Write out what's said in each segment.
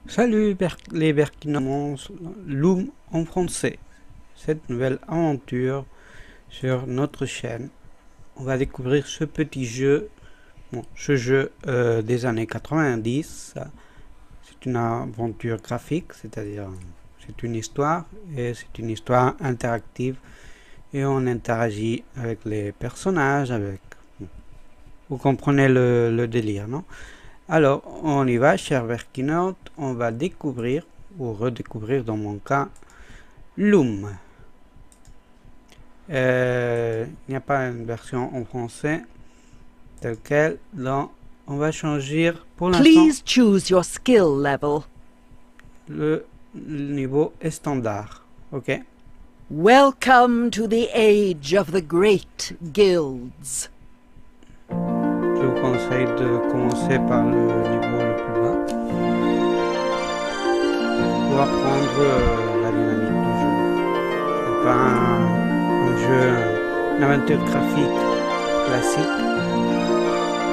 Salut les Berkinois, Loom en français. Cette nouvelle aventure sur notre chaîne, on va découvrir ce petit jeu, ce jeu des années 90. C'est une aventure graphique, c'est-à-dire c'est une histoire et c'est une histoire interactive et on interagit avec les personnages, vous comprenez le délire, non? Alors, on y va, cher Verkinout, on va découvrir, ou redécouvrir dans mon cas, Loom. Il n'y a pas une version en français telle quelle, donc on va changer pour l'instant. Please choose your skill level. Le niveau est standard, ok? Welcome to the age of the great guilds. Je vous conseille de commencer par le niveau le plus bas pour apprendre la dynamique du jeu. C'est pas un jeu, une aventure graphique classique.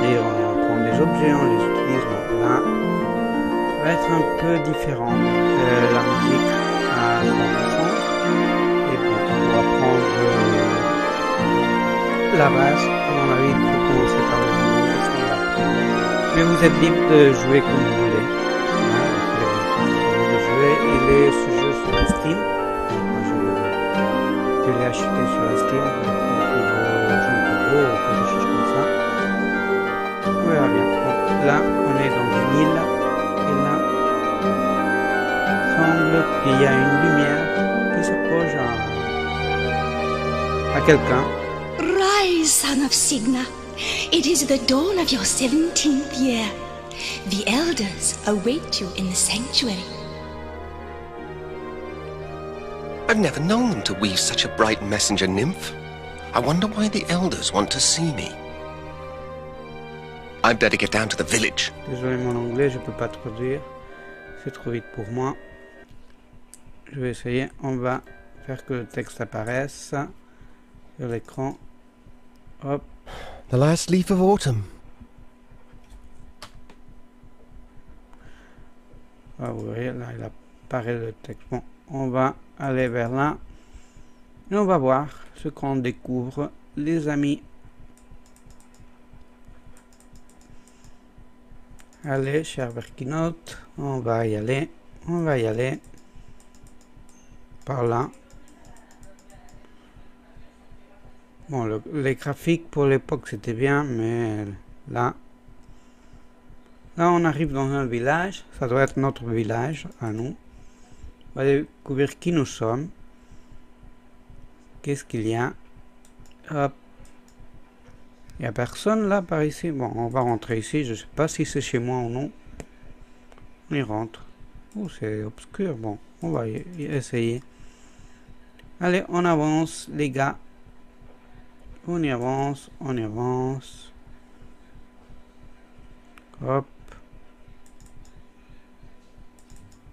Et on prend des objets, on les utilise. Bon, là, va être un peu différent. La musique à son et puis pour apprendre la base, à mon avis, il faut commencer par le niveau standard. Mais vous êtes libre de jouer comme vous voulez. Il est ce jeu sur Steam. Je l'ai acheté sur Steam pour ou quelque chose comme ça. On verra bien. Donc, là, on est dans une île et là, il semble qu'il y a une lumière qui s'approche à quelqu'un. Rise, son of Signa. It is the dawn of your 17th year. The elders await you in the sanctuary. I've never known them to weave such a bright messenger nymph. I wonder why the elders want to see me. I'd better get down to the village. Désolé mon anglais, je peux pas traduire. C'est trop vite pour moi. Je vais essayer. On va faire que le texte apparaisse sur l'écran. Hop. The last leaf of autumn. Ah, vous voyez, là, il apparaît le texte. Bon, on va aller vers là. Et on va voir ce qu'on découvre, les amis. Allez, cher Verkinout, on va y aller. On va y aller. Par là. Bon, les graphiques pour l'époque c'était bien, mais là on arrive dans un village. Ça doit être notre village à nous. On va découvrir qui nous sommes. Qu'est-ce qu'il y a? Hop. Il n'y a personne là par ici. Bon, on va rentrer ici. Je ne sais pas si c'est chez moi ou non. On y rentre. Oh, c'est obscur. Bon, on va y essayer. Allez, on avance les gars. On y avance, on y avance. Hop.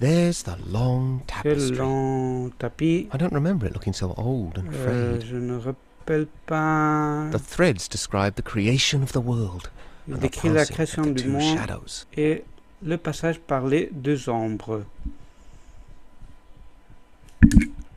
There's the long C'est le tapestry. long tapis. I don't remember it looking so old and frayed. Je ne rappelle pas. The threads describe the creation of the world. Il and the décrit la passing of création the du two monde shadows. et le passage par les deux ombres.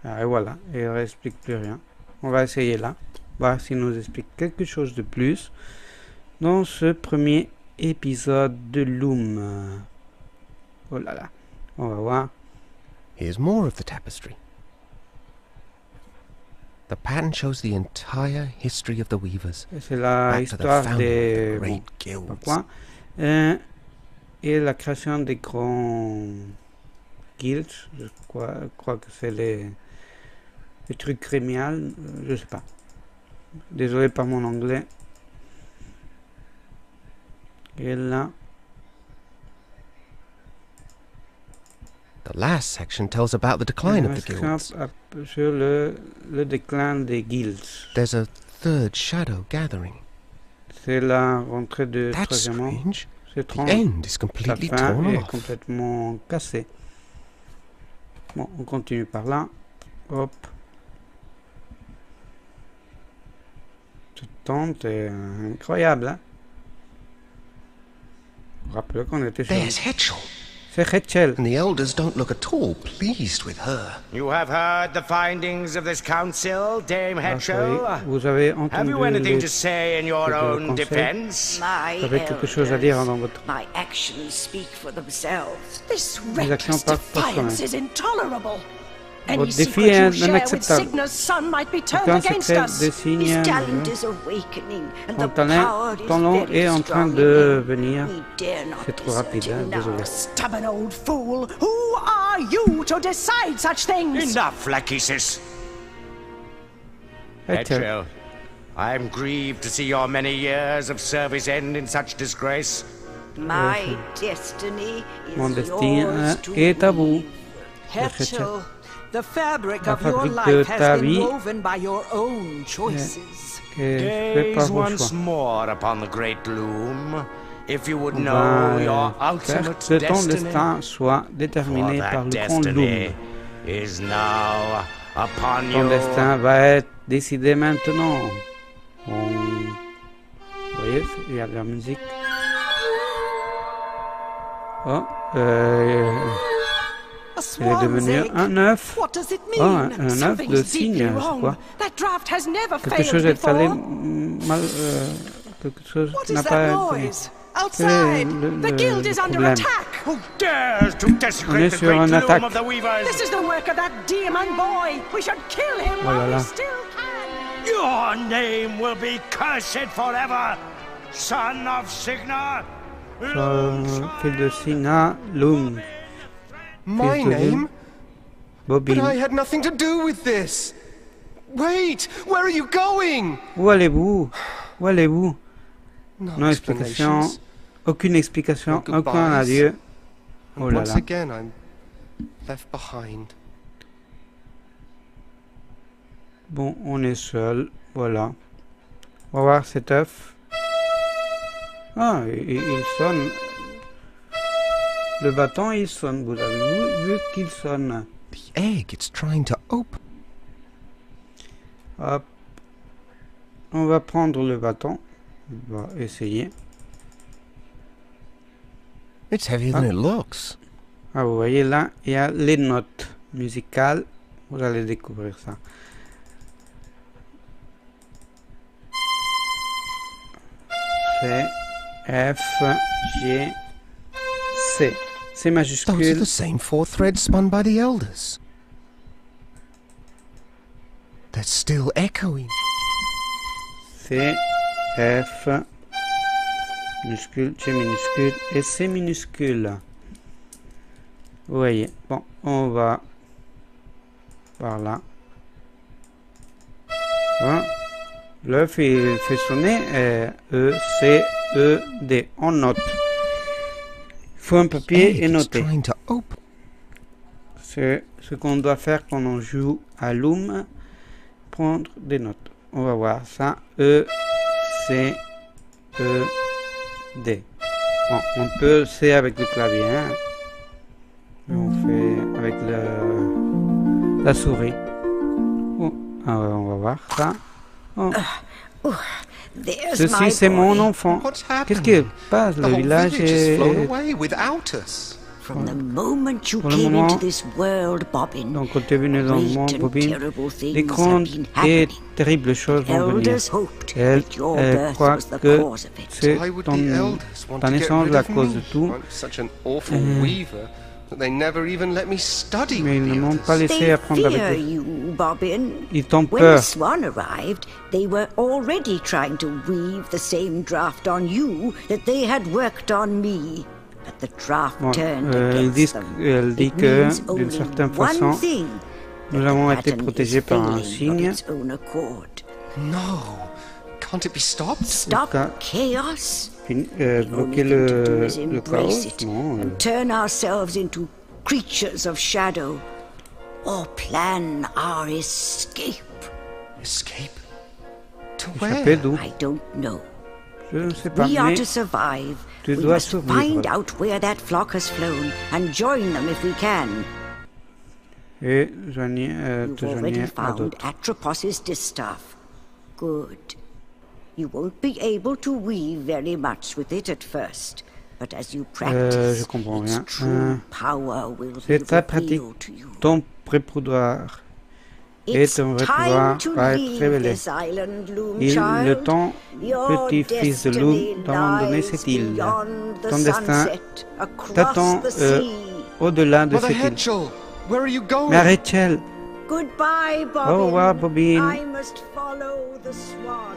Ah, et voilà, et il ne explique plus rien. On va essayer là, voir s'il nous explique quelque chose de plus dans ce premier épisode de Loom. Oh là là, on va voir. Here's more of the tapestry. The pattern shows the entire history of the weavers. C'est la Back to the histoire founding of des the great pas guilds. quoi, et la création des grands guilds. Je crois que c'est les trucs crémiales, je sais pas. Désolé par mon anglais. Et là, The last section tells about the decline of the guilds. sur le déclin des guilds. There's a third shadow gathering. C'est la rentrée de That's troisième an. strange. C'est The étrange. end is La completely fin torn est off. complètement cassée. Bon, on continue par là. Hop. Cette tente est incroyable, hein. Rappelez qu'on était sur... There's Hetchel. c'est Rachel. And the elders don't look at all pleased with her. You have heard the findings of this council, Dame Hetchel. Vous avez Have entendu you anything les to say in your le own conseil. defense? My Vous avez quelque chose à dire dans votre... my actions speak for themselves. This Les actions reckless parlent pour defiance soi-même. is intolerable. Votre Any défi secret you est share with inacceptable. Cygna's son might be turned Aucun against secret us. de His Signe, talent is awakening, and son the power talent is very est en train strong de in him. venir. We dare not C'est trop desert rapide, him hein, now. désolé. Stubborn old fool. Who are you to decide such things? Enough, Lachesis. Rachel. Hetchel, I'm grieved to see your many years of service end in such disgrace. My destiny Mon is destin yours to est à vous. weave. Hetchel, the fabric La of your fabrique de life ta has been vie woven by your own choices. est fait par Gaze vos once choix. more upon the great loom. If you would On know va your faire ultimate que ton destiny, destin soit for déterminé par that le grand destiny Loom. is now upon Ton you. destin va être décidé maintenant. Vous voyez, il y a de la musique. Oh, A il est devenu swan's egg. un œuf. What does it Oh, mean? un œuf Something's de deeply cygne, je wrong. crois. That draft has never Quelque chose failed est allé before. mal. Quelque chose What n'a is that pas été. noise? Outside! The guild is under problème. attack! Who dares to On est desecrate the sur great une loom attaque. of the weavers? This is the work of that demon boy! We should kill him Oh là while là. we still can! Your name will be cursed forever, son of Signa. Fil de Sina, Loom, My Fils de name? But Bobine. I had nothing to do with this. Wait, where are you going? Où allez-vous? Où allez-vous? No Non explication. explanations. Aucune explication. No goodbyes. Aucun adieu. And Oh là once là. again, I'm left behind. Bon, on est seul. Voilà. On va voir cet œuf. Ah, il sonne. Le bâton, il sonne. Vous avez vu qu'il sonne. The egg, it's trying to open. Hop. On va prendre le bâton. On va essayer. It's heavier than it looks. Ah, vous voyez là, il y a les notes musicales. Vous allez découvrir ça. C, F, G, C. C Those are majuscule. the same 4 threads spun by the elders. They're still echoing. C, F, minuscule, G minuscule et C minuscule. Vous voyez. Bon, on va par là. Voilà. L'œuf, il fait sonner E, C, E, D. On note. Il faut un papier Egg, et it's noter. trying to open. C'est ce qu'on doit faire quand on joue à Loom. Prendre des notes. On va voir ça. E, C, E, D. Bon, on peut C avec le clavier. Hein. Et on fait avec la souris. Oh, on va voir ça. Oh, There's ceci, my c'est mon boy. enfant. What's Qu'est-ce qui happening? passe? The Le whole village village has flown est... away without us. From the moment you Pour le came moment, into this world, Bobbin, Donc, quand tu es venu dans le great monde, and Bobine, terrible des things have grandes been et happening. terribles choses vont venir. Elders hoped Elle that your birth croit was the que cause of it. c'est Why would ton, the elders want ta to get naissance rid la of cause de me? tout. I'm such an awful weaver that they never even let me study Mais ils with ne the m'ont pas others. laissé They apprendre avec fear eux. you, Bobbin. Ils t'ont When peur. the swan arrived, they were already trying to weave the same draft on you that they had worked on me. But the draft Bon, turned elle dit, against them. dit It que, means d'une only certaine one façon, thing, nous that avons the été pattern protégés is par un failing of signe. its own accord. No, can't it be stopped? Stop Ca- chaos. The Bloquer only thing to do le is chaos? embrace it Non. and turn ourselves into creatures of shadow, or plan our escape. Escape? To Échapper where? d'où? I don't know. Je ne sais pas, We are mais to survive. tu We dois must survivre. find out where that flock has flown and join them if we can. et te You've already joigner à found d'autres. Atropos's distaff. Good. You won't be able to weave very much with it at first, But as you practice, je comprends rien. its true power will be C'est très pratique. revealed to you. Ton prépouvoir et It's ton time pouvoir to va être leave révélé. this island, Loom Il le Child. temps, Your petit-fils de destiny Loom, d'abandonner cette lies île. beyond the Ton destin sunset, across t'attend the sea. au-delà de Mother cette île. Hedgehog, where are you going? Mais Rachel, Goodbye, Bobbin. au revoir, Bobine. I must follow the swan.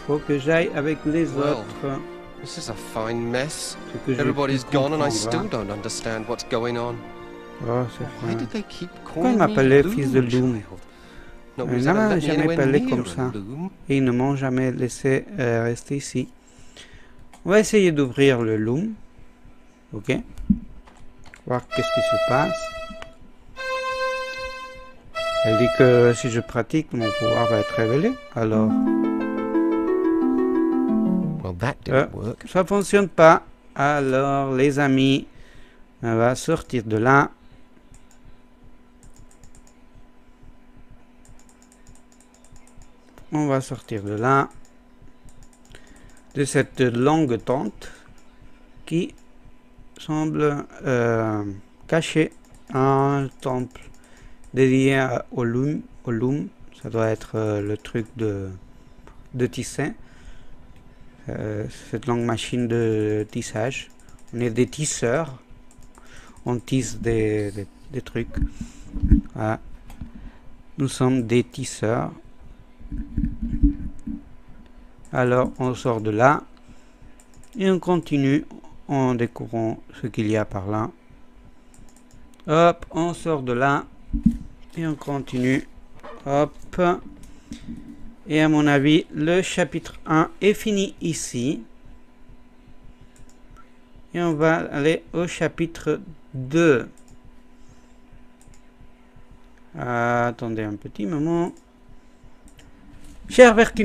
Faut que j'aille avec les Well, autres. This is a fine mess. Ce que je Everybody's gone and I comprends, still hein. don't understand what's going on. Oh, c'est Why fin. did they keep Pourquoi calling il me m'appelait fils de Loom Loom? Child? Il Nobody's ne ever m'a let me jamais anywhere parlé near comme a ça. loom. Et ils ne m'ont jamais laissé rester ici. On va essayer d'ouvrir le loom. Ok. Voir qu'est-ce qui se passe. Elle dit que si je pratique, mon pouvoir va être révélé. Alors, Well, that didn't work. ça fonctionne pas. Alors, les amis, on va sortir de là. On va sortir de là. De cette longue tente qui semble cacher un temple dédié au loom. Ça doit être le truc de tisser. Cette longue machine de tissage. On est des tisseurs. On tisse des trucs. Voilà. Nous sommes des tisseurs. Alors on sort de là et on continue en découvrant ce qu'il y a par là. Hop, on sort de là et on continue. Hop. Et à mon avis, le chapitre 1 est fini ici. Et on va aller au chapitre 2. Attendez un petit moment. Cher Verkin.